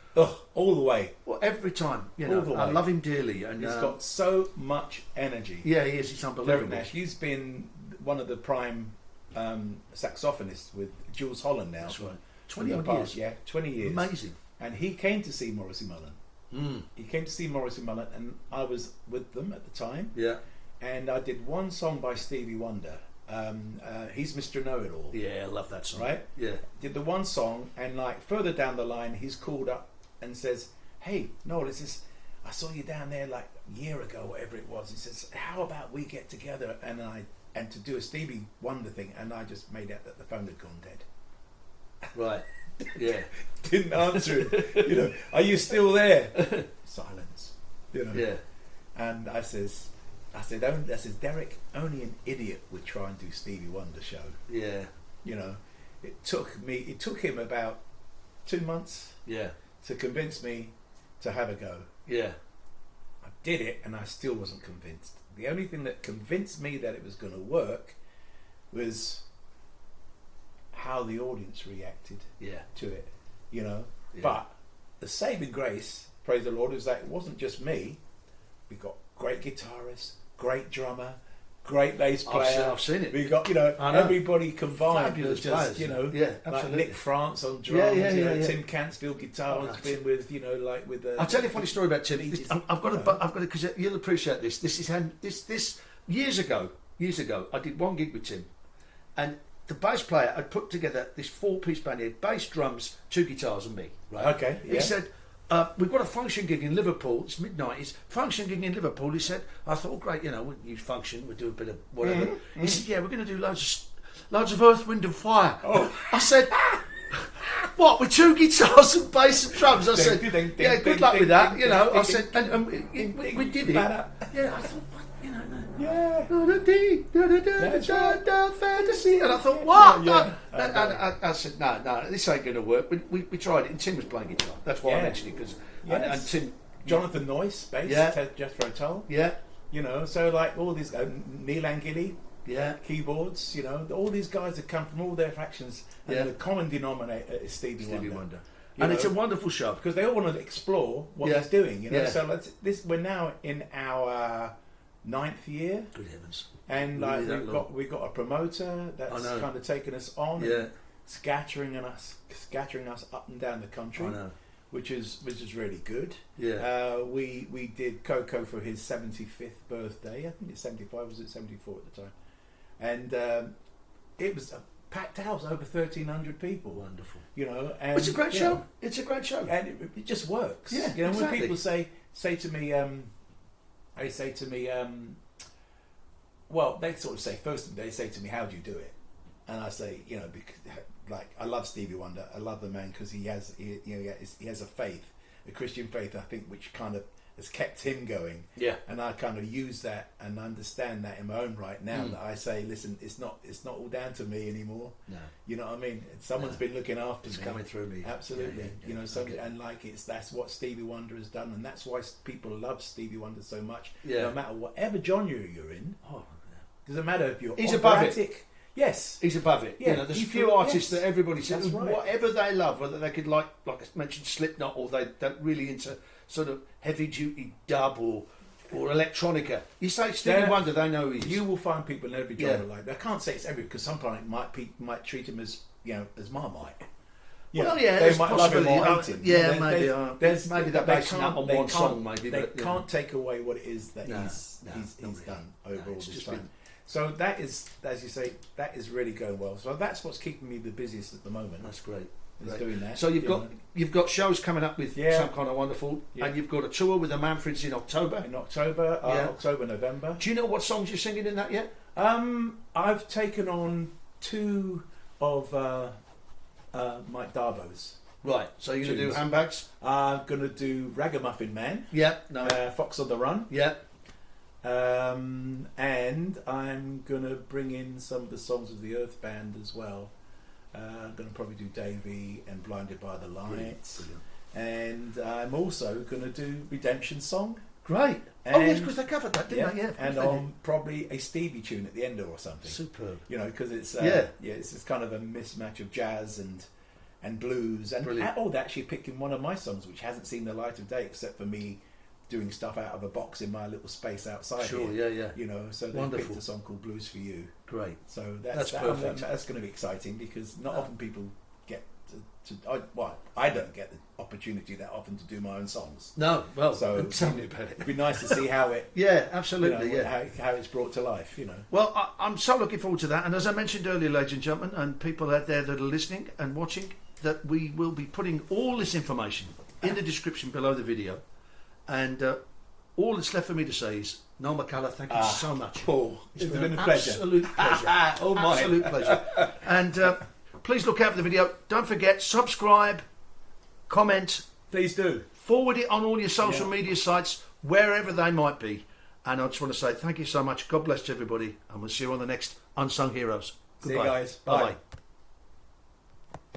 All the way. Well, every time. All the way. I love him dearly, and he's got so much energy. Yeah, he is. He's unbelievable. Derek Nash. He's been one of the prime saxophonists with Jules Holland now. That's right. 20 years. Yeah, 20 years. Amazing. And he came to see Morrissey Mullen. He came to see Morrissey Mullen, and I was with them at the time. Yeah. And I did one song by Stevie Wonder. He's Mr. Know-It-All. Yeah, I love that song. Right? Yeah. Did the one song, and further down the line, he's called up and says, "Hey, Noel, I saw you down there like a year ago, whatever it was." He says, "How about we get together and to do a Stevie Wonder thing?" And I just made out that the phone had gone dead. Right. Yeah. Didn't answer it. Are you still there? Silence. Yeah. And I said, Derek, only an idiot would try and do Stevie Wonder show. Yeah. It took him about 2 months. Yeah. To convince me to have a go. Yeah. I did it, and I still wasn't convinced. The only thing that convinced me that it was going to work was how the audience reacted to it, Yeah. But the saving grace, praise the Lord, is that it wasn't just me. We got great guitarist, great drummer, great bass player. I've seen it. We got everybody combined. Fabulous just players. like Nick France on drums. Yeah. Tim Cansfield guitar has been with with the. I'll tell you a funny story about Tim. I've got to because you'll appreciate this. This is years ago. I did one gig with Tim, and the bass player had put together this 4-piece band. He had bass, drums, 2 guitars, and me. Right. Okay. He said, we've got a function gig in Liverpool. It's mid-90s. Function gig in Liverpool. He said, I thought, great, we'll use function. We'll do a bit of whatever. He said, yeah, we're going to do loads of Earth, Wind and Fire. Oh. I said, what, with 2 guitars and bass and drums? I said, yeah, good luck with that. I said, and we did it. Yeah, I thought, yeah. Fantasy. And I thought, what? I said, no, this ain't going to work. We tried it, and Tim was playing guitar. That's why I mentioned it, because and Tim, Jonathan Noyce, bass, Jethro Tull. Yeah. So like all these Neil Angilly, keyboards. All these guys have come from all their fractions, and the common denominator is Stevie Wonder. And it's a wonderful show because they all want to explore what he's doing. So we're now in our 9th year. Good heavens! And we've got a promoter that's kind of taken us on, and scattering us up and down the country, which is really good. Yeah. We did Coco for his 75th birthday. I think it's 75. Was it 74 at the time? And it was a packed house, over 1,300 people. Wonderful. And it's a great show. It's a great show, and it just works. Yeah. Exactly. When people say to me. They say to me, well, they sort of say, first they say to me, how do you do it? And I say, because, like, I love Stevie Wonder. I love the man because he has a faith, a Christian faith, I think, which kind of has kept him going. Yeah. And I kind of use that and understand that in my own right now, that I say, listen, it's not all down to me anymore. No. You know what I mean? Someone's been looking after me. It's coming through me. Absolutely. And like that's what Stevie Wonder has done, and that's why people love Stevie Wonder so much. Yeah. No matter whatever genre you're in. Oh, yeah. Doesn't matter if you're operatic. Yes, he's above it. Yeah, there's a few artists that everybody says whatever they love, whether they could like I mentioned Slipknot, or they're really into sort of heavy duty dub or electronica. You say Stevie Wonder, they know he is. You will find people in every genre like that. I can't say it's every, because some people might treat him as as Marmite. They might love him or hate him. Yeah, maybe. Maybe they're basing up on one song. Maybe they can't take away what it is that he's done over all this time. So that is, as you say, that is really going well. So that's what's keeping me the busiest at the moment. That's great. Doing that. So you've got shows coming up with Some Kind of Wonderful, and you've got a tour with the Manfreds in October. October, November. Do you know what songs you're singing in that yet? I've taken on 2 of Mike Darbo's. Right. So you're going to do Handbags? I'm going to do Ragamuffin Man. Yeah. No. Fox on the Run. Yeah. And I'm going to bring in some of the songs of the Earth Band as well. I'm going to probably do Davey and Blinded by the Lights. Brilliant. And I'm also going to do Redemption Song. Great. Yes, because they covered that, didn't they? Yeah. And probably a Stevie tune at the end or something. Superb. Because it's it's kind of a mismatch of jazz and blues. And they actually picked in one of my songs, which hasn't seen the light of day except for me doing stuff out of a box in my little space outside. Sure, here. So they picked a song called Blues for You. Great. So that's perfect. That's going to be exciting, because not often people get I don't get the opportunity that often to do my own songs. No, well, so tell me about it. It'd be nice to see how it. Yeah, absolutely. How it's brought to life. Well, I'm so looking forward to that, and as I mentioned earlier, ladies and gentlemen, and people out there that are listening and watching, that we will be putting all this information in the description below the video. And all that's left for me to say is, Noel McCALLA, thank you so much. Paul, it's been a pleasure. Absolute pleasure. Absolute pleasure. And please look out for the video. Don't forget, subscribe, comment. Please do. Forward it on all your social media sites, wherever they might be. And I just want to say thank you so much. God bless everybody. And we'll see you on the next Unsung Heroes. Goodbye. See you guys. Bye-bye.